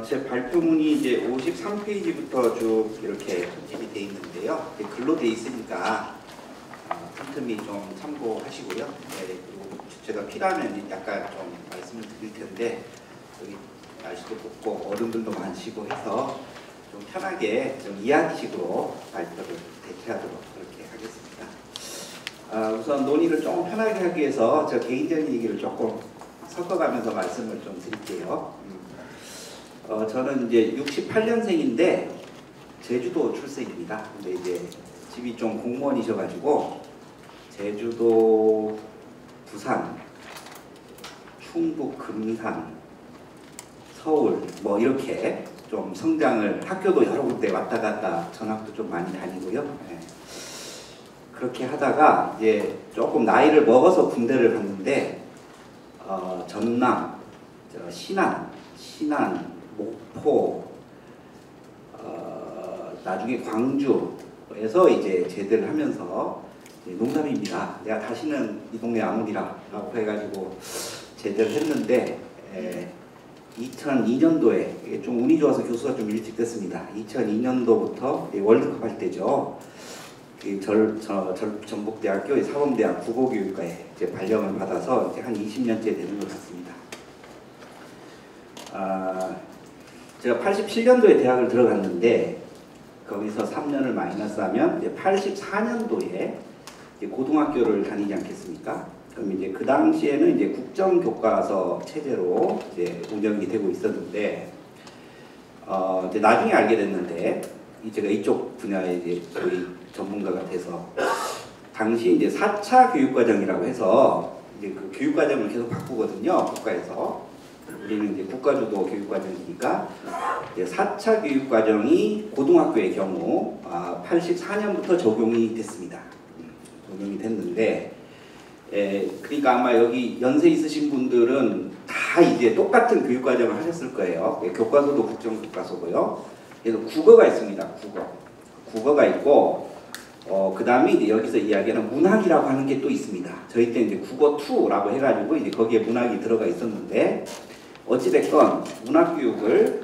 제 발표문이 이제 53페이지부터 쭉 이렇게 편집이 되어 있는데요. 글로 되어 있으니까 틈틈이 좀 참고하시고요. 네, 그리고 제가 필요하면 약간 좀 말씀을 드릴 텐데 여기 날씨도 덥고 어른들도 많으시고 해서 좀 편하게 좀 이야기식으로 발표를 대체하도록 그렇게 하겠습니다. 우선 논의를 조금 편하게 하기 위해서 저 개인적인 얘기를 조금 섞어가면서 말씀을 좀 드릴게요. 저는 이제 68년생인데 제주도 출생입니다. 근데 이제 집이 좀 공무원이셔가지고 제주도, 부산, 충북, 금산, 서울 뭐 이렇게 좀 성장을 학교도 여러 군데 왔다 갔다 전학도 좀 많이 다니고요. 네. 그렇게 하다가 이제 조금 나이를 먹어서 군대를 갔는데 전남, 신안, 목포, 나중에 광주에서 이제 제대를 하면서 농담입니다. 내가 다시는 이 동네 안 오리라 라고 해가지고 제대를 했는데 2002년도에 좀 운이 좋아서 교수가 좀 일찍 됐습니다. 2002년도부터 월드컵 할 때죠. 전북대학교 사범대학 국어교육과에 이제 발령을 받아서 이제 한 20년째 되는 것 같습니다. 제가 87년도에 대학을 들어갔는데 거기서 3년을 마이너스하면 이제 84년도에 이제 고등학교를 다니지 않겠습니까? 그럼 이제 그 당시에는 이제 국정교과서 체제로 이제 운영이 되고 있었는데 이제 나중에 알게 됐는데 제가 이쪽 분야에 이제 거의 전문가가 돼서 당시 이제 4차 교육과정이라고 해서 이제 그 교육과정을 계속 바꾸거든요. 국가에서. 우리는 이제 국가주도 교육과정이니까 이제 4차 교육과정이 고등학교의 경우 84년부터 적용이 됐습니다. 적용이 됐는데 그러니까 아마 여기 연세 있으신 분들은 다 이제 똑같은 교육과정을 하셨을 거예요. 교과서도 국정교과서고요. 그래서 국어가 있습니다. 국어가 있고 그 다음에 이제 여기서 이야기하는 문학이라고 하는 게 또 있습니다. 저희 때 이제 국어2라고 해가지고 이제 거기에 문학이 들어가 있었는데 어찌됐건 문학교육을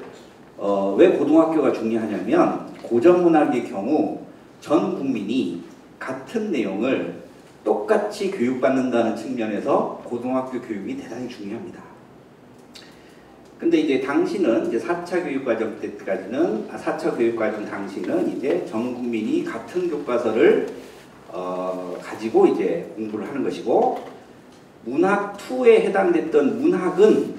왜 고등학교가 중요하냐면 고전문학의 경우 전 국민이 같은 내용을 똑같이 교육받는다는 측면에서 고등학교 교육이 대단히 중요합니다. 근데 이제 당시는 이제 4차 교육과정 때까지는 4차 교육과정 당시는 이제 전 국민이 같은 교과서를 가지고 이제 공부를 하는 것이고 문학2에 해당됐던 문학은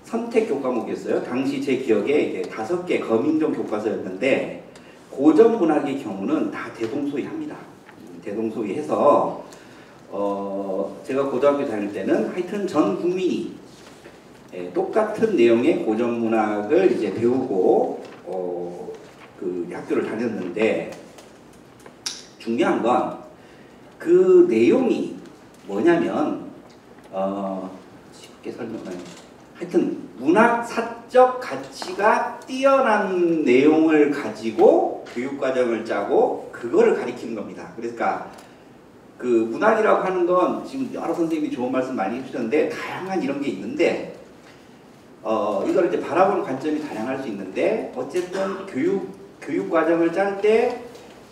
선택 교과목이었어요. 당시 제 기억에 이제 5개 거민종 교과서였는데 고전 문학의 경우는 다 대동소이합니다. 대동소이해서 제가 고등학교 다닐 때는 하여튼 전 국민이 똑같은 내용의 고전 문학을 이제 배우고 그 학교를 다녔는데 중요한 건 그 내용이 뭐냐면 쉽게 설명하면 하여튼 문학사적 가치가 뛰어난 내용을 가지고 교육과정을 짜고 그거를 가리키는 겁니다. 그러니까 그 문학이라고 하는 건 지금 여러 선생님이 좋은 말씀 많이 해주셨는데 다양한 이런 게 있는데 이걸 이제 바라보는 관점이 다양할 수 있는데 어쨌든 교육과정을 짤 때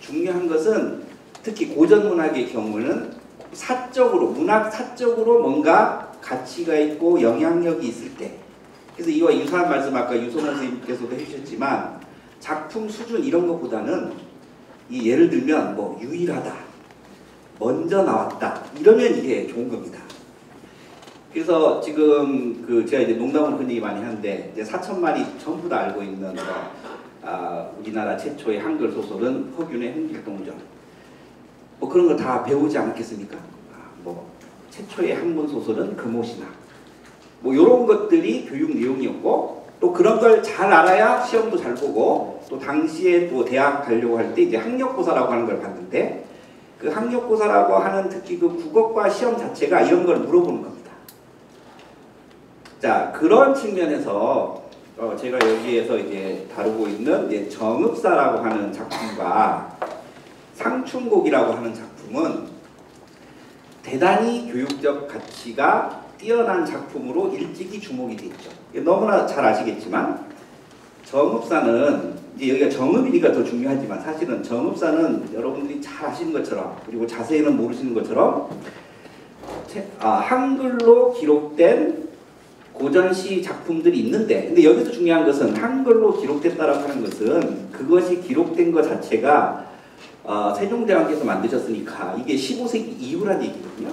중요한 것은 특히 고전문학의 경우는 문학 사적으로 뭔가 가치가 있고 영향력이 있을 때 그래서 이와 유사한 말씀 아까 유소만 선생님께서도 해주셨지만 작품 수준 이런 것보다는 예를 들면 뭐 유일하다 먼저 나왔다 이러면 이게 좋은 겁니다. 그래서 지금 제가 이제 농담으로 그런 얘기 많이 하는데 이제 4천만이 전부 다 알고 있는 우리나라 최초의 한글 소설은 허균의 흥길동전 뭐 그런 거 다 배우지 않겠습니까? 뭐 최초의 한문 소설은 금오신학 뭐 이런 것들이 교육 내용이었고 또 그런 걸 잘 알아야 시험도 잘 보고 또 당시에 또 대학 가려고 할 때 이제 학력고사라고 하는 걸 봤는데 그 학력고사라고 하는 특히 그 국어과 시험 자체가 이런 걸 물어보는 겁니다. 자 그런 측면에서 제가 여기에서 이제 다루고 있는 이제 정읍사라고 하는 작품과 상춘곡이라고 하는 작품은 대단히 교육적 가치가 뛰어난 작품으로 일찍이 주목이 됐죠. 너무나 잘 아시겠지만 정읍사는 이제 여기가 정읍이니까 더 중요하지만 사실은 정읍사는 여러분들이 잘 아시는 것처럼 그리고 자세히는 모르시는 것처럼 한글로 기록된 고전시 작품들이 있는데 근데 여기서 중요한 것은 한글로 기록됐다라고 하는 것은 그것이 기록된 것 자체가 세종대왕께서 만드셨으니까 이게 15세기 이후란 얘기거든요.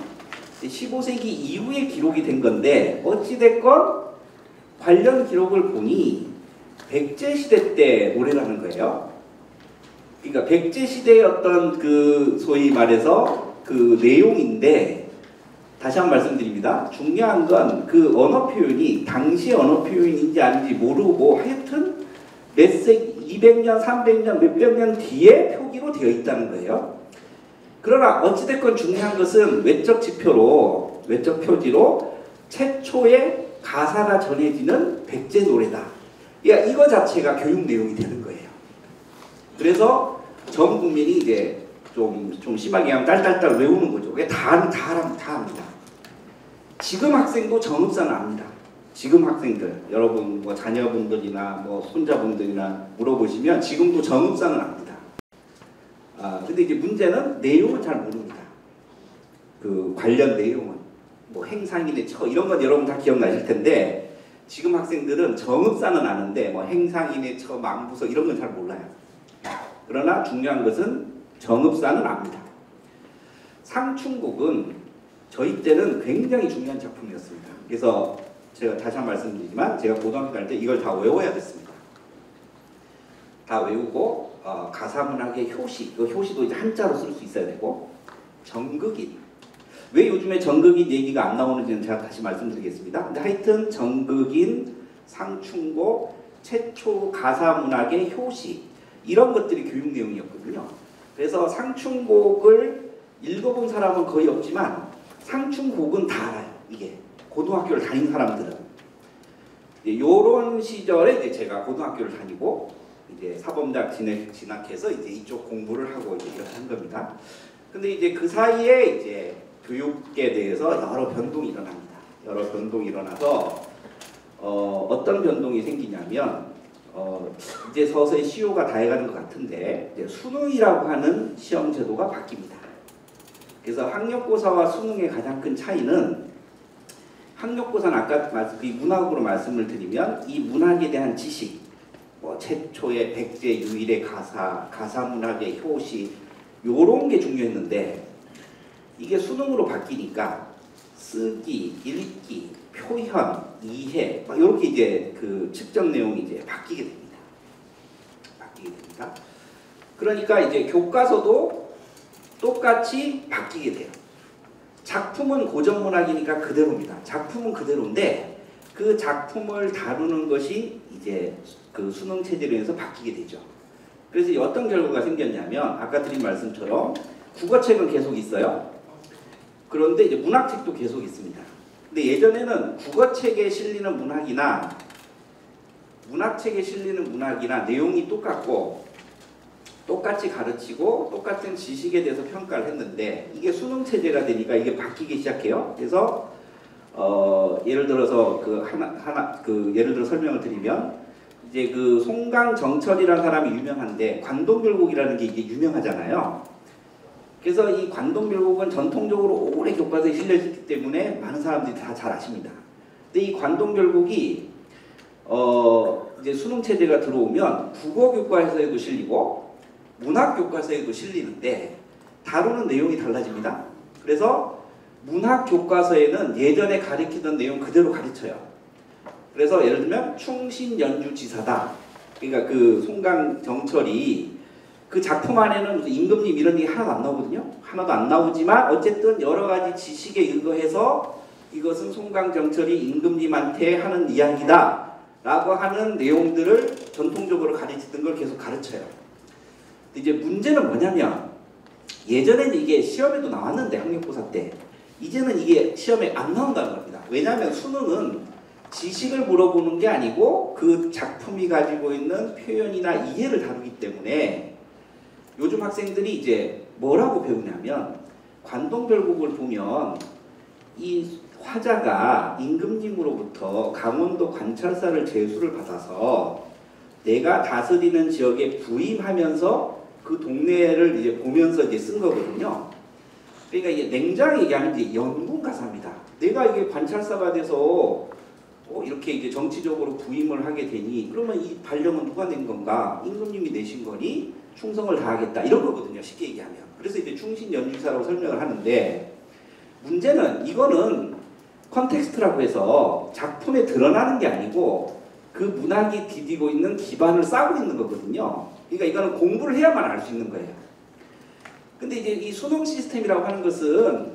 15세기 이후에 기록이 된 건데 어찌됐건 관련 기록을 보니 백제시대 때 노래라는 거예요. 그러니까 백제시대의 어떤 그 소위 말해서 그 내용인데 다시 한번 말씀드립니다. 중요한 건 그 언어 표현이 당시 언어 표현인지 아닌지 모르고 하여튼 몇 세기 200년, 300년, 몇백 년 뒤에 표기로 되어 있다는 거예요. 그러나 어찌됐건 중요한 것은 외적 지표로, 외적 표지로 최초의 가사가 전해지는 백제 노래다. 그러니까 이거 자체가 교육 내용이 되는 거예요. 그래서 전 국민이 이제 좀 심하게 하면 딸딸딸 외우는 거죠. 다 합니다. 지금 학생도 정읍사는 압니다. 지금 학생들, 여러분 뭐 자녀분들이나 뭐 손자분들이나 물어보시면 지금도 정읍사는 압니다. 근데 이제 문제는 내용은 잘 모릅니다. 그 관련 내용은 뭐 행상인의 처 이런 건 여러분 다 기억나실 텐데 지금 학생들은 정읍사는 아는데 뭐 행상인의 처, 망부서 이런 건 잘 몰라요. 그러나 중요한 것은 정읍사는 압니다. 상충곡은 저희 때는 굉장히 중요한 작품이었습니다. 그래서 제가 다시 한 번 말씀드리지만 제가 고등학교 갈 때 이걸 다 외워야 됐습니다. 다 외우고 가사문학의 효시, 그 효시도 이제 한자로 쓸 수 있어야 되고 정극인. 왜 요즘에 정극인 얘기가 안 나오는지는 제가 다시 말씀드리겠습니다. 근데 하여튼 정극인, 상충곡, 최초 가사문학의 효시 이런 것들이 교육 내용이었거든요. 그래서 상충곡을 읽어본 사람은 거의 없지만 상충곡은 다 알아요. 이게 고등학교를 다닌 사람들은 요런 시절에 이제 제가 고등학교를 다니고 이제 사범대학 진학해서 이제 이쪽 공부를 하고 이제 이렇게 한 겁니다. 근데 이제 그 사이에 이제 교육에 대해서 여러 변동이 일어납니다. 여러 변동이 일어나서 어떤 변동이 생기냐면 이제 서서히 시효가 다해가는 것 같은데 이제 수능이라고 하는 시험 제도가 바뀝니다. 그래서 학력고사와 수능의 가장 큰 차이는 학력고사는 아까 문학으로 말씀을 드리면 이 문학에 대한 지식, 뭐 최초의 백제 유일의 가사문학의 효시 요런 게 중요했는데 이게 수능으로 바뀌니까 쓰기, 읽기, 표현, 이해 막 이렇게 이제 그 측정 내용이 이제 바뀌게 됩니다. 그러니까 이제 교과서도 똑같이 바뀌게 돼요. 작품은 고전문학이니까 그대로입니다. 작품은 그대로인데 그 작품을 다루는 것이 이제 그 수능 체제로 해서 바뀌게 되죠. 그래서 어떤 결과가 생겼냐면 아까 드린 말씀처럼 국어책은 계속 있어요. 그런데 이제 문학책도 계속 있습니다. 근데 예전에는 국어책에 실리는 문학이나 내용이 똑같고 똑같이 가르치고 똑같은 지식에 대해서 평가를 했는데 이게 수능 체제가 되니까 이게 바뀌기 시작해요. 그래서 예를 들어서 예를 들어 설명을 드리면 이제 그 송강정철이라는 사람이 유명한데 관동별곡이라는 게 이게 유명하잖아요. 그래서 이 관동별곡은 전통적으로 오래 교과서에 실려있기 때문에 많은 사람들이 다 잘 아십니다. 근데 이 관동별곡이 이제 수능 체제가 들어오면 국어 교과서에도 실리고 문학 교과서에도 실리는데 다루는 내용이 달라집니다. 그래서 문학 교과서에는 예전에 가르치던 내용 그대로 가르쳐요. 그래서 예를 들면 충신연주지사다. 그러니까 그 송강정철이 그 작품 안에는 무슨 임금님 이런 게 하나도 안 나오거든요. 하나도 안 나오지만 어쨌든 여러 가지 지식에 의거해서 이것은 송강정철이 임금님한테 하는 이야기다 라고 하는 내용들을 전통적으로 가르치던 걸 계속 가르쳐요. 이제 문제는 뭐냐면 예전에는 이게 시험에도 나왔는데 학력고사 때 이제는 이게 시험에 안 나온다는 겁니다. 왜냐하면 수능은 지식을 물어보는 게 아니고 그 작품이 가지고 있는 표현이나 이해를 다루기 때문에 요즘 학생들이 이제 뭐라고 배우냐면 관동별곡을 보면 이 화자가 임금님으로부터 강원도 관찰사를 제수를 받아서 내가 다스리는 지역에 부임하면서 그 동네를 이제 보면서 이제 쓴 거거든요. 그러니까 이게 냉장 얘기하는 이제 연군 가사입니다. 내가 이게 관찰사가 돼서 이렇게 이제 정치적으로 부임을 하게 되니 그러면 이 발령은 누가 낸 건가? 임금님이 내신 거니 충성을 다하겠다 이런 거거든요. 쉽게 얘기하면. 그래서 이제 충신연주사라고 설명을 하는데 문제는 이거는 컨텍스트라고 해서 작품에 드러나는 게 아니고 그 문학이 디디고 있는 기반을 쌓고 있는 거거든요. 그러니까 이거는 공부를 해야만 알 수 있는 거예요. 근데 이제 이 수능 시스템이라고 하는 것은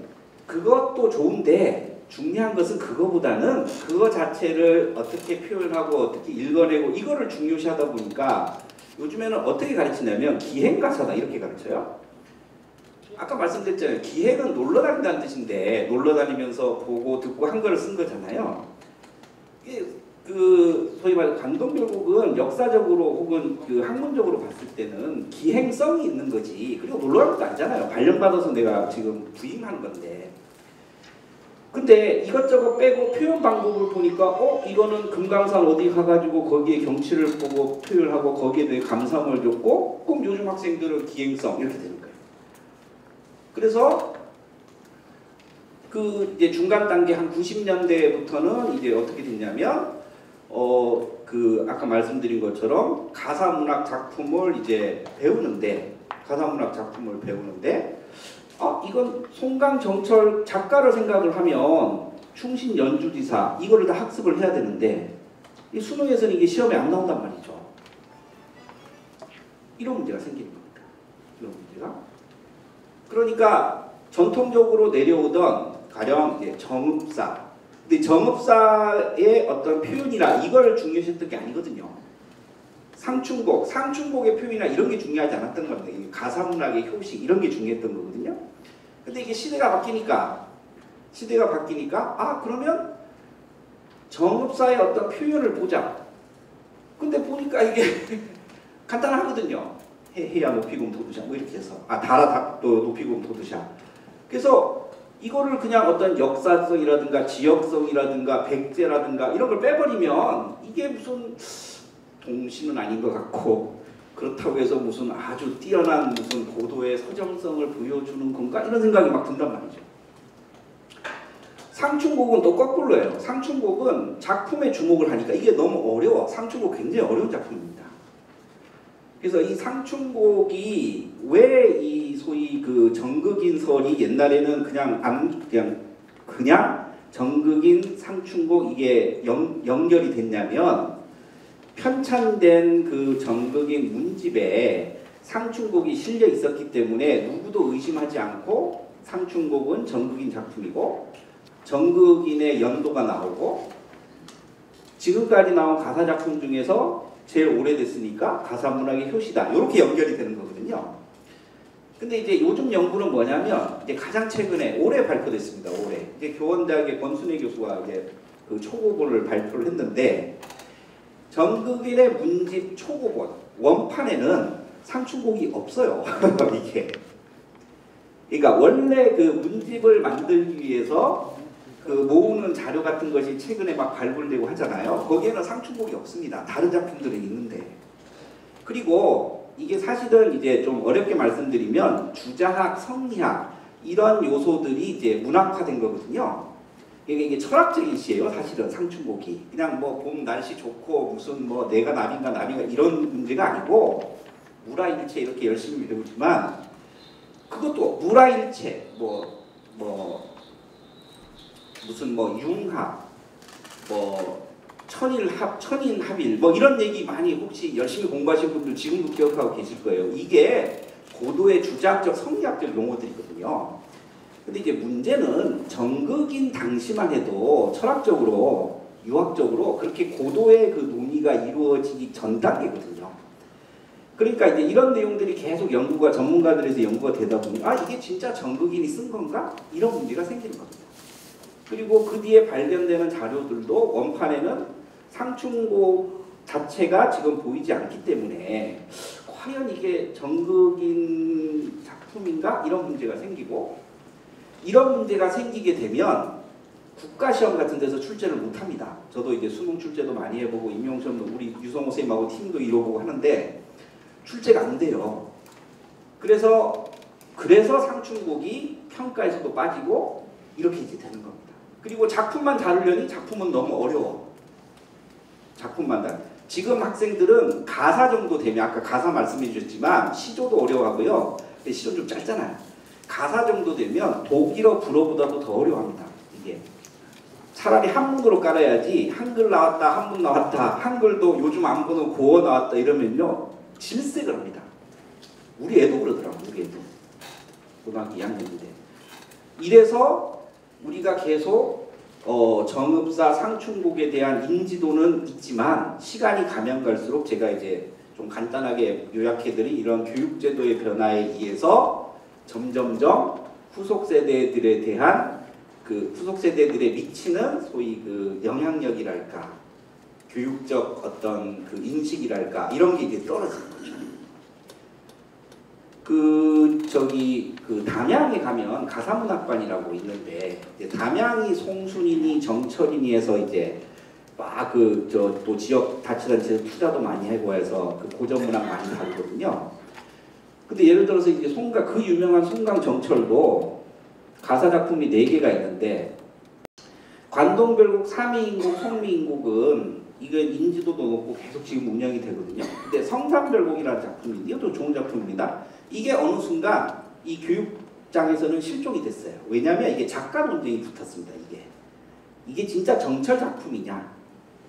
그것도 좋은데 중요한 것은 그거보다는 그거 자체를 어떻게 표현하고 어떻게 읽어내고 이거를 중요시하다 보니까 요즘에는 어떻게 가르치냐면 기행가사다 이렇게 가르쳐요. 아까 말씀드렸잖아요. 기행은 놀러 다닌다는 뜻인데 놀러 다니면서 보고 듣고 한글을 쓴 거잖아요. 이게 소위 말해 강동별곡은 역사적으로 혹은 그 학문적으로 봤을 때는 기행성이 있는 거지. 그리고 놀러 가는 것도 아니잖아요. 발령받아서 내가 지금 부임하는 건데. 근데 이것저것 빼고 표현 방법을 보니까 이거는 금강산 어디 가가지고 거기에 경치를 보고 표현하고 거기에 대해 감상을 줬고 그럼 요즘 학생들은 기행성 이렇게 되는 거예요. 그래서 그 이제 중간 단계 한 90년대부터는 이제 어떻게 됐냐면 그 아까 말씀드린 것처럼 가사문학 작품을 이제 배우는데 이건 송강정철 작가를 생각을 하면 충신연주지사 이거를 다 학습을 해야 되는데 이 수능에서는 이게 시험에 안 나온단 말이죠. 이런 문제가 생기는 겁니다. 이런 문제가. 그러니까 전통적으로 내려오던 가령 이제 정읍사. 근데 정읍사의 어떤 표현이나 이걸 중요시했던 게 아니거든요. 상충곡의 표현이나 이런 게 중요하지 않았던 겁니다. 가사문학의 효식 이런 게 중요했던 거거든요. 근데 이게 시대가 바뀌니까 그러면 정읍사의 어떤 표현을 보자. 근데 보니까 이게 간단하거든요. 해야 높이금 도두샤 뭐 이렇게 해서 달아 또 높이금 도두샤. 그래서 이거를 그냥 어떤 역사성이라든가 지역성이라든가 백제라든가 이런 걸 빼버리면 이게 무슨 동시는 아닌 것 같고 그렇다고 해서 무슨 아주 뛰어난 무슨 고도의 서정성을 보여주는 건가 이런 생각이 막 든단 말이죠. 상충곡은 또 거꾸로예요. 상충곡은 작품에 주목을 하니까 이게 너무 어려워. 상충곡 굉장히 어려운 작품입니다. 그래서 이 상충곡이 왜 이 소위 그 정극인설이 옛날에는 그냥 정극인 상충곡 이게 연결이 됐냐면 편찬된 그 정극인 문집에 상충곡이 실려 있었기 때문에 누구도 의심하지 않고 상충곡은 정극인 작품이고 정극인의 연도가 나오고 지금까지 나온 가사 작품 중에서 제일 오래됐으니까 가사문학의 효시다. 이렇게 연결이 되는 거거든요. 근데 이제 요즘 연구는 뭐냐면 이제 가장 최근에 올해 발표됐습니다. 올해 이제 교원대학의 권순혜 교수가 이제 그 초고본을 발표를 했는데 정극인의 문집 초고본 원판에는 상충곡이 없어요. 이게 그러니까 원래 그 문집을 만들기 위해서 그 모으는 자료 같은 것이 최근에 막 발굴되고 하잖아요. 거기에는 상충곡이 없습니다. 다른 작품들은 있는데. 그리고 이게 사실은 이제 좀 어렵게 말씀드리면 주자학, 성리학 이런 요소들이 이제 문학화된 거거든요. 이게 철학적인 시예요. 사실은 상충곡이 그냥 뭐 봄 날씨 좋고 무슨 뭐 내가 남인가 이런 문제가 아니고 무라일체 이렇게 열심히 배우지만 그것도 무라일체 무슨 뭐 융합 천인합일 뭐 이런 얘기 많이 혹시 열심히 공부하신 분들 지금도 기억하고 계실 거예요. 이게 고도의 주자학적 성리학적 용어들이거든요. 근데 이제 문제는 정극인 당시만 해도 철학적으로 유학적으로 그렇게 고도의 그 논의가 이루어지기 전 단계거든요. 그러니까 이제 이런 내용들이 계속 연구가 전문가들에서 연구가 되다 보니 이게 진짜 정극인이 쓴 건가? 이런 문제가 생기는 겁니다. 그리고 그 뒤에 발견되는 자료들도 원판에는 상충곡 자체가 지금 보이지 않기 때문에 과연 이게 정극인 작품인가? 이런 문제가 생기고 이런 문제가 생기게 되면 국가시험 같은 데서 출제를 못합니다. 저도 이제 수능 출제도 많이 해보고 임용시험도 우리 유성호 선생님하고 팀도 이뤄보고 하는데 출제가 안 돼요. 그래서 상충곡이 평가에서도 빠지고 이렇게 이제 되는 겁니다. 그리고 작품만 다루려니 작품은 너무 어려워. 작품만 다루. 지금 학생들은 가사 정도 되면 아까 가사 말씀해 주셨지만 시조도 어려워하고요. 근데 시조는 좀 짧잖아요. 가사 정도 되면 독일어 불어보다도 더 어려워합니다. 이게 차라리 한문으로 깔아야지 한글 나왔다 한문 나왔다 한글도 요즘 안 보는 고어 나왔다 이러면요 질색을 합니다. 우리 애도 그러더라고. 우리 애도 고등학교 2학년인데 이래서 우리가 계속 정읍사 상충곡에 대한 인지도는 있지만 시간이 가면 갈수록 제가 이제 좀 간단하게 요약해드린 이런 교육제도의 변화에 의해서 점점점 후속 세대들에 대한 후속 세대들에 미치는 소위 영향력이랄까 교육적 어떤 인식이랄까 이런 게 이제 떨어지는 거죠. 담양에 가면 가사문학관이라고 있는데 담양이 송순이니 정철이니 해서 이제 막 또 지역 자치단체에서 투자도 많이 하고 해서 고전문학 많이 다루거든요. 근데 예를 들어서 이제 그 유명한 송강정철도 가사 작품이 4개가 있는데 관동별곡, 삼위인곡, 송미인곡은 이게 인지도도 높고 계속 지금 운영이 되거든요. 근데 성산별곡이라는 작품인데 이것도 좋은 작품입니다. 이게 어느 순간 이 교육장에서는 실종이 됐어요. 왜냐하면 이게 작가 논쟁이 붙었습니다. 이게 진짜 정철 작품이냐?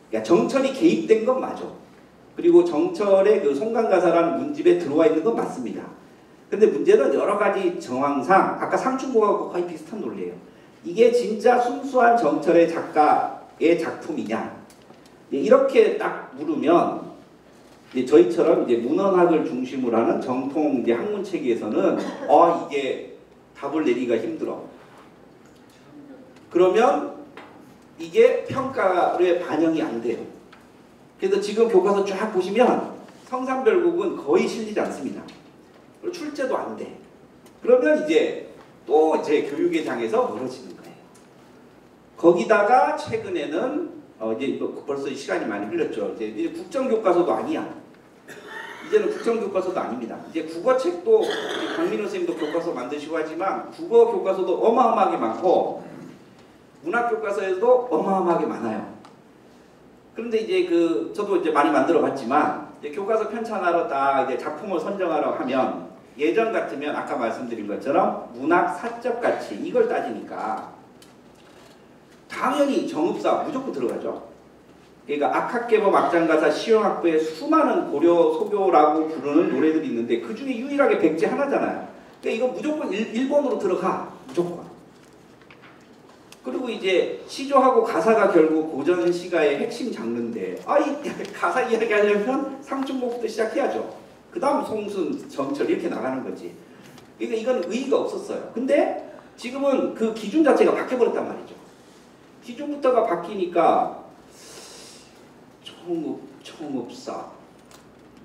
그러니까 정철이 개입된 건 맞아. 그리고 정철의 송강가사라는 문집에 들어와 있는 건 맞습니다. 근데 문제는 여러 가지 정황상 아까 상충곡하고 거의 비슷한 논리예요. 이게 진짜 순수한 정철의 작가의 작품이냐? 이렇게 딱 물으면 이제 저희처럼 이제 문헌학을 중심으로 하는 정통 이제 학문 체계에서는 이게 답을 내리기가 힘들어. 그러면 이게 평가에 반영이 안 돼요. 그래서 지금 교과서 쫙 보시면 성산별곡은 거의 실리지 않습니다. 그리고 출제도 안 돼. 그러면 이제 또 이제 교육의 장에서 멀어지는 거예요. 거기다가 최근에는 이제 벌써 시간이 많이 흘렀죠. 이제 국정교과서도 아니야. 이제는 국정교과서도 아닙니다. 이제 국어책도 강민호 선생님도 교과서 만드시고 하지만 국어 교과서도 어마어마하게 많고 문학 교과서에도 어마어마하게 많아요. 그런데 이제 저도 이제 많이 만들어 봤지만 이제 교과서 편찬하러 다 이제 작품을 선정하러 하면 예전 같으면 아까 말씀드린 것처럼 문학 사적 가치 이걸 따지니까 당연히 정읍사 무조건 들어가죠. 그러니까 악학계법 악장가사 시용학부에 수많은 고려 소교라고 부르는 노래들이 있는데 그 중에 유일하게 백제 하나잖아요. 그러니까 이거 무조건 1번으로 들어가. 무조건. 그리고 이제 시조하고 가사가 결국 고전 시가의 핵심 장르인데 이 가사 이야기 하려면 상충곡부터 시작해야죠. 그 다음 송순, 정철 이렇게 나가는 거지. 그러니까 이건 의의가 없었어요. 근데 지금은 그 기준 자체가 바뀌어버렸단 말이죠. 기준부터가 바뀌니까 정읍사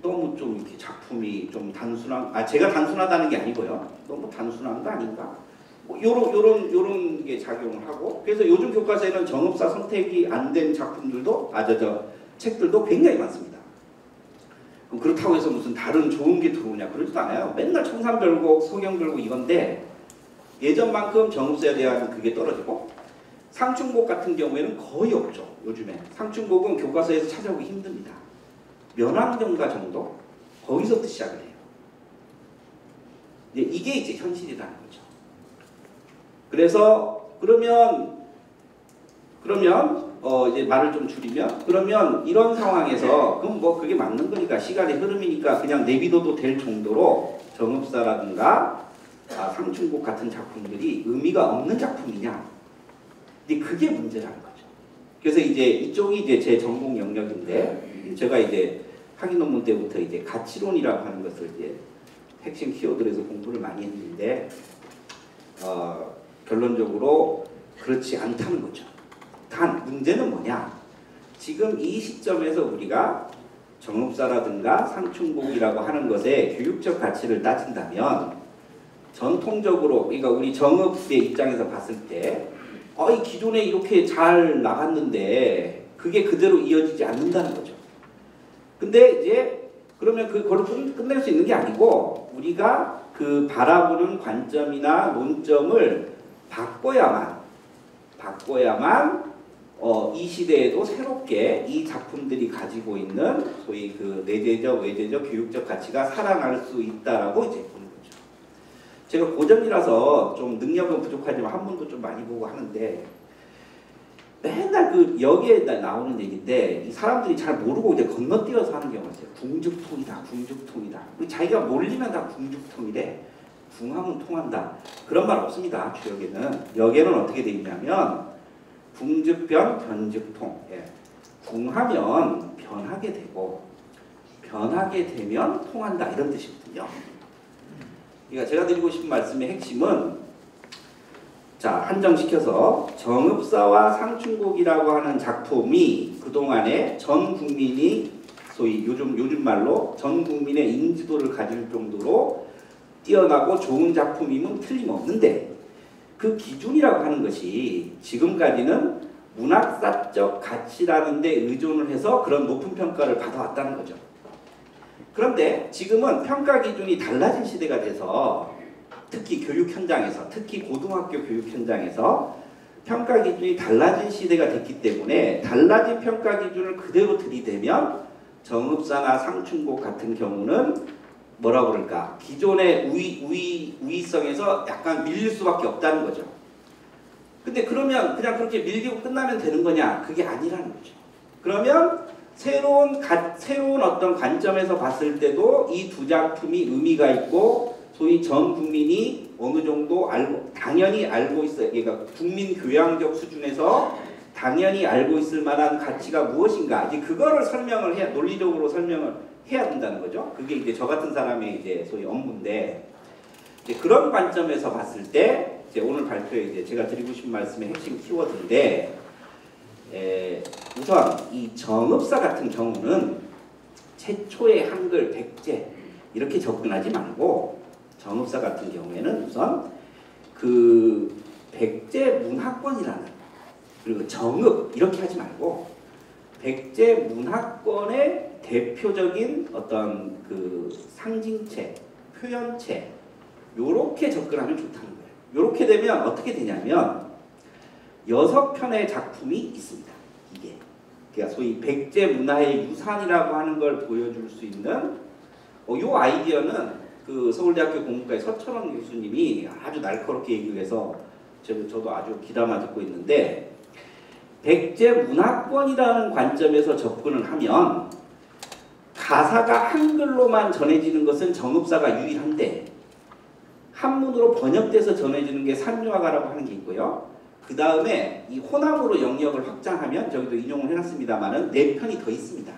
너무 좀 이렇게 작품이 좀 단순한 제가 단순하다는 게 아니고요. 너무 단순한 거 아닌가? 요런 게 작용을 하고 그래서 요즘 교과서에는 정읍사 선택이 안 된 작품들도 책들도 굉장히 많습니다. 그럼 그렇다고 해서 무슨 다른 좋은 게 들어오냐 그러지도 않아요. 맨날 청산별곡, 소경별곡 이건데 예전만큼 정읍사에 대한 그게 떨어지고 상충곡 같은 경우에는 거의 없죠. 요즘에 상충곡은 교과서에서 찾아오기 힘듭니다. 면왕정가 정도 거기서부터 시작을 해요. 이게 이제 현실이라는 거죠. 그래서 그러면 이제 말을 좀 줄이면 그러면 이런 상황에서 그럼 뭐 그게 맞는 거니까 시간의 흐름이니까 그냥 내비둬도 될 정도로 정읍사라든가 상충곡 같은 작품들이 의미가 없는 작품이냐? 근데 그게 문제라는 거죠. 그래서 이제 이쪽이 이제 제 전공 영역인데 제가 이제 학위 논문 때부터 이제 가치론이라고 하는 것을 이제 핵심 키워드에서 공부를 많이 했는데 결론적으로 그렇지 않다는 거죠. 단 문제는 뭐냐? 지금 이 시점에서 우리가 정읍사라든가 상충곡이라고 하는 것의 교육적 가치를 따진다면 전통적으로 그러니까 우리 정읍의 입장에서 봤을 때 이 기존에 이렇게 잘 나갔는데 그게 그대로 이어지지 않는다는 거죠. 근데 이제 그러면 그걸로 끝낼 수 있는 게 아니고 우리가 그 바라보는 관점이나 논점을 바꿔야만 이 시대에도 새롭게 이 작품들이 가지고 있는 소위 그 내재적, 외재적, 교육적 가치가 살아날 수 있다라고 이제 보는 거죠. 제가 고전이라서 좀 능력은 부족하지만 한문도 좀 많이 보고 하는데 맨날 그 여기에 나오는 얘기인데 이 사람들이 잘 모르고 이제 건너뛰어서 하는 경우가 있어요. 궁죽통이다, 궁죽통이다. 자기가 몰리면 다 궁죽통이래. 궁하면 통한다. 그런 말 없습니다. 주역에는. 여기에는 어떻게 돼 있냐면 궁죽변, 변죽통. 예. 궁하면 변하게 되고 변하게 되면 통한다. 이런 뜻이거든요. 그러니까 제가 드리고 싶은 말씀의 핵심은 자, 한정시켜서 정읍사와 상춘곡이라고 하는 작품이 그동안에 전 국민이 소위 요즘 말로 전 국민의 인지도를 가질 정도로 뛰어나고 좋은 작품임은 틀림없는데 그 기준이라고 하는 것이 지금까지는 문학사적 가치라는 데 의존을 해서 그런 높은 평가를 받아왔다는 거죠. 그런데 지금은 평가 기준이 달라진 시대가 돼서 특히 교육 현장에서, 특히 고등학교 교육 현장에서 평가 기준이 달라진 시대가 됐기 때문에 달라진 평가 기준을 그대로 들이대면 정읍사나 상춘곡 같은 경우는 뭐라고 그럴까? 기존의 우위성에서 약간 밀릴 수밖에 없다는 거죠. 근데 그러면 그냥 그렇게 밀리고 끝나면 되는 거냐? 그게 아니라는 거죠. 그러면 새로운 어떤 관점에서 봤을 때도 이 두 작품이 의미가 있고 소위 전 국민이 어느 정도 당연히 알고 있어요. 그러니까 국민 교양적 수준에서 당연히 알고 있을 만한 가치가 무엇인가. 이제 그거를 논리적으로 설명을 해야 된다는 거죠. 그게 이제 저 같은 사람의 이제 소위 업무인데, 이제 그런 관점에서 봤을 때, 이제 오늘 발표에 이제 제가 드리고 싶은 말씀의 핵심 키워드인데, 우선 이 정읍사 같은 경우는 최초의 한글 백제 이렇게 접근하지 말고, 정읍사 같은 경우에는 우선 그 백제 문학권이라는, 그리고 정읍 이렇게 하지 말고 백제 문학권의 대표적인 어떤 그 상징체, 표현체 요렇게 접근하면 좋다는 거예요. 요렇게 되면 어떻게 되냐면 6편의 작품이 있습니다. 이게 그러니까 소위 백제 문화의 유산이라고 하는 걸 보여줄 수 있는 요 아이디어는 그 서울대학교 공부과의 서철원 교수님이 아주 날카롭게 얘기를 해서 저도 아주 귀담아 듣고 있는데, 백제 문화권이라는 관점에서 접근을 하면 가사가 한글로만 전해지는 것은 정읍사가 유일한데 한문으로 번역돼서 전해지는 게 산유화가라고 하는 게 있고요. 그 다음에 이 호남으로 영역을 확장하면, 저기도 인용을 해놨습니다만은 4편이 더 있습니다.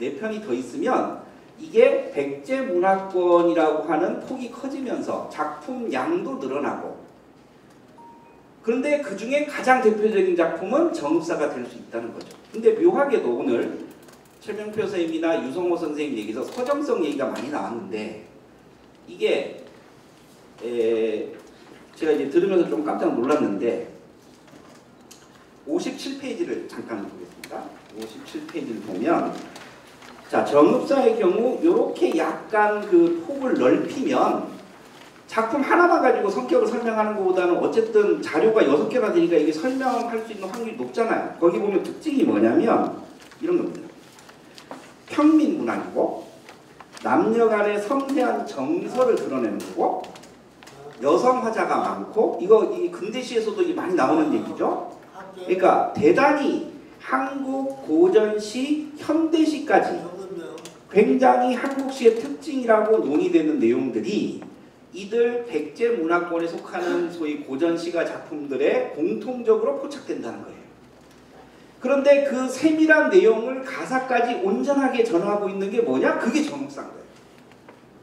4편이 더 있으면 이게 백제 문화권이라고 하는 폭이 커지면서 작품 양도 늘어나고, 그런데 그 중에 가장 대표적인 작품은 정읍사가 될 수 있다는 거죠. 근데 묘하게도 오늘 최명표 선생님이나 유성호 선생님 얘기에서 서정성 얘기가 많이 나왔는데, 이게 제가 이제 들으면서 좀 깜짝 놀랐는데 57페이지를 잠깐 보겠습니다. 57페이지를 보면, 자, 정읍사의 경우 이렇게 약간 그 폭을 넓히면 작품 하나만 가지고 성격을 설명하는 것보다는 어쨌든 자료가 6개나 되니까 이게 설명할 수 있는 확률이 높잖아요. 거기 보면 특징이 뭐냐면 이런 겁니다. 평민 문학이고 남녀 간의 섬세한 정서를 드러내는 거고 여성 화자가 많고, 이 근대시에서도 많이 나오는 얘기죠. 그러니까 대단히 한국 고전시, 현대시까지 굉장히 한국시의 특징이라고 논의되는 내용들이 이들 백제 문화권에 속하는 소위 고전시가 작품들에 공통적으로 포착된다는 거예요. 그런데 그 세밀한 내용을 가사까지 온전하게 전하고 있는 게 뭐냐? 그게 정읍사인 거예요.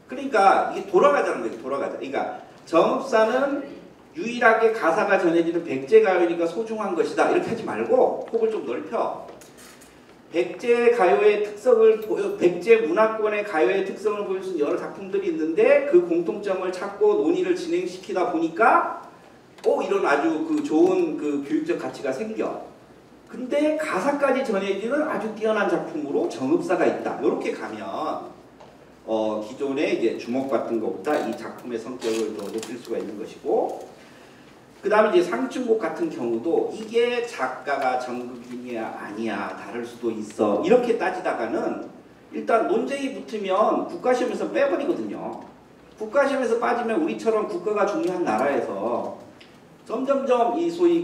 그러니까 이게 돌아가자는 거예요. 그러니까 정읍사는 유일하게 가사가 전해지는 백제가요니까 소중한 것이다 이렇게 하지 말고 폭을 좀 넓혀 백제 가요의 특성을 백제 문화권의 가요의 특성을 보여주는 여러 작품들이 있는데 그 공통점을 찾고 논의를 진행시키다 보니까 이런 아주 그 좋은 그 교육적 가치가 생겨. 근데 가사까지 전해지는 아주 뛰어난 작품으로 정읍사가 있다. 이렇게 가면 기존의 이제 주목받던 것보다 이 작품의 성격을 더 높일 수가 있는 것이고, 그 다음에 이제 상춘곡 같은 경우도 이게 작가가 정극이냐 아니야 다를 수도 있어 이렇게 따지다가는 일단 논쟁이 붙으면 국가시험에서 빼버리거든요. 국가시험에서 빠지면 우리처럼 국가가 중요한 나라에서 점점점 이 소위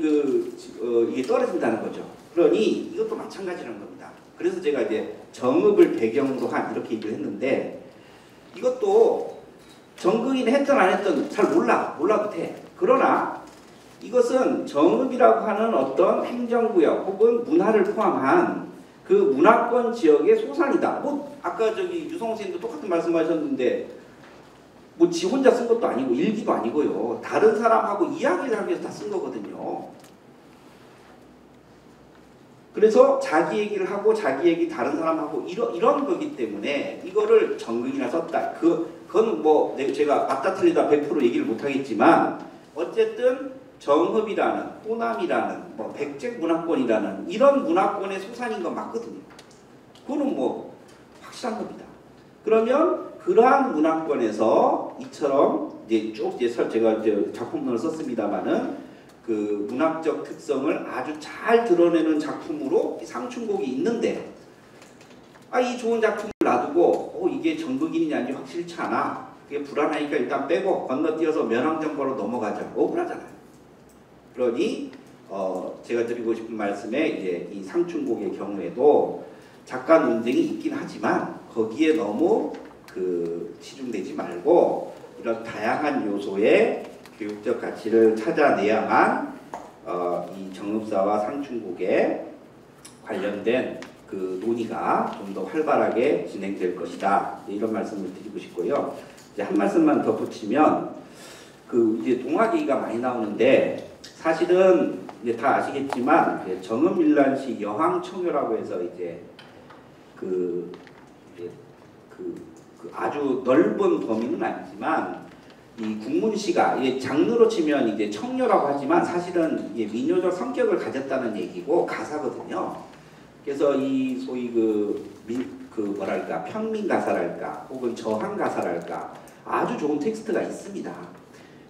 이게 떨어진다는 거죠. 그러니 이것도 마찬가지라는 겁니다. 그래서 제가 이제 정읍을 배경으로 한 이렇게 얘기를 했는데, 이것도 정극인 했든 안 했든 잘 몰라도 돼. 그러나 이것은 정읍이라고 하는 어떤 행정구역 혹은 문화를 포함한 그 문화권 지역의 소산이다. 뭐 아까 저기 유성호 선생님도 똑같은 말씀하셨는데 뭐 지 혼자 쓴 것도 아니고 일기도 아니고요. 다른 사람하고 이야기를 하기 위해서 다 쓴 거거든요. 그래서 자기 얘기를 하고 자기 얘기 다른 사람하고 이런 거기 때문에 이거를 정극이나 썼다. 그건 뭐 제가 맞다 틀리다 100% 얘기를 못 하겠지만 어쨌든 정읍이라는 호남이라는 뭐 백제 문화권이라는 이런 문화권의 소산인 건 맞거든요. 그거는 뭐 확실한 겁니다. 그러면 그러한 문화권에서 이처럼 이제 쭉 제가 이제 작품론을 썼습니다만은 그 문학적 특성을 아주 잘 드러내는 작품으로 상춘곡이 있는데, 이 좋은 작품을 놔두고 이게 정극인이 아닌지 확실치 않아. 그게 불안하니까 일단 빼고 건너뛰어서 면왕정보로 넘어가자. 억울하잖아요. 그러니 제가 드리고 싶은 말씀에 이제 이 상춘곡의 경우에도 작가 논쟁이 있긴 하지만 거기에 너무 치중되지 말고 이런 다양한 요소의 교육적 가치를 찾아내야만 이 정읍사와 상춘곡에 관련된 그 논의가 좀 더 활발하게 진행될 것이다. 이런 말씀을 드리고 싶고요. 이제 한 말씀만 더 붙이면 이제 동학 얘기가 많이 나오는데, 사실은 이제 다 아시겠지만 정읍밀란시 여항청요라고 해서 이제 아주 넓은 범위는 아니지만 이 국문시가 장르로 치면 이제 청요라고 하지만 사실은 민요적 성격을 가졌다는 얘기고 가사거든요. 그래서 이 소위 뭐랄까 평민 가사랄까 혹은 저항 가사랄까 아주 좋은 텍스트가 있습니다.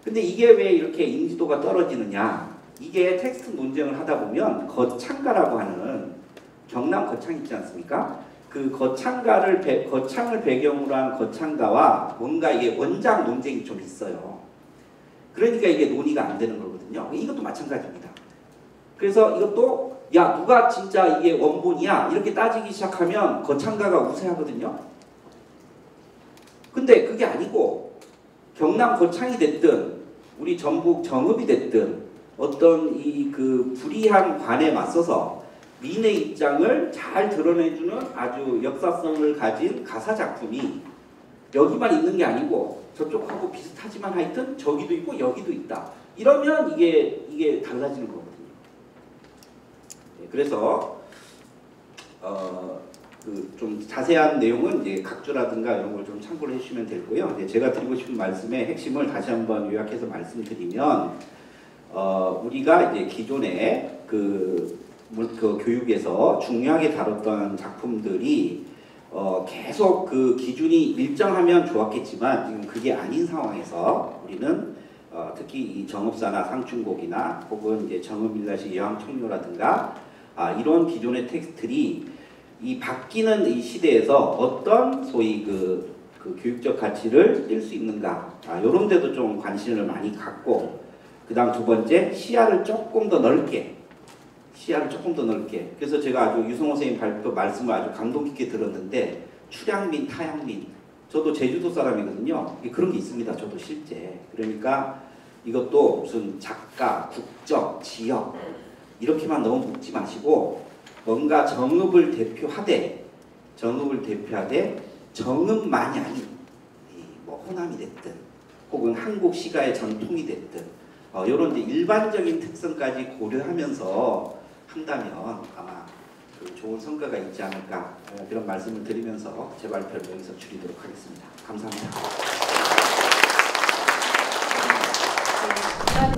근데 이게 왜 이렇게 인지도가 떨어지느냐? 이게 텍스트 논쟁을 하다 보면 거창가라고 하는 경남 거창 있지 않습니까? 그 거창을 배경으로 한 거창가와 뭔가 이게 원작 논쟁이 좀 있어요. 그러니까 이게 논의가 안 되는 거거든요. 이것도 마찬가지입니다. 그래서 이것도 누가 진짜 이게 원본이야 이렇게 따지기 시작하면 거창가가 우세하거든요. 근데 그게 아니고 경남 거창이 됐든 우리 전북 정읍이 됐든 어떤 불이한 관에 맞서서 민의 입장을 잘 드러내주는 아주 역사성을 가진 가사 작품이 여기만 있는 게 아니고 저쪽하고 비슷하지만 하여튼 저기도 있고 여기도 있다. 이러면 이게 달라지는 거거든요. 그래서 좀 자세한 내용은 이제 각주라든가 이런 걸 좀 참고를 해주시면 되고요. 제가 드리고 싶은 말씀의 핵심을 다시 한번 요약해서 말씀드리면, 우리가 이제 기존에 그 교육에서 중요하게 다뤘던 작품들이 계속 그 기준이 일정하면 좋았겠지만 지금 그게 아닌 상황에서 우리는 특히 이 정읍사나 상춘곡이나 혹은 이제 정읍밀라시 여항청요라든가 이런 기존의 텍스트들이 이 바뀌는 이 시대에서 어떤 소위 그 교육적 가치를 띌 수 있는가, 이런 데도 좀 관심을 많이 갖고, 그 다음 두 번째 시야를 조금 더 넓게. 그래서 제가 아주 유성호 선생님 말씀을 아주 감동 깊게 들었는데, 출향민, 타향민. 저도 제주도 사람이거든요. 그런 게 있습니다. 저도 실제. 그러니까 이것도 무슨 작가, 국적, 지역 이렇게만 너무 묶지 마시고 뭔가 정읍을 대표하되 정읍만이 아닌 뭐 호남이 됐든 혹은 한국 시가의 전통이 됐든 이런 일반적인 특성까지 고려하면서 한다면 아마 좋은 성과가 있지 않을까, 그런 말씀을 드리면서 제 발표를 여기서 줄이도록 하겠습니다. 감사합니다.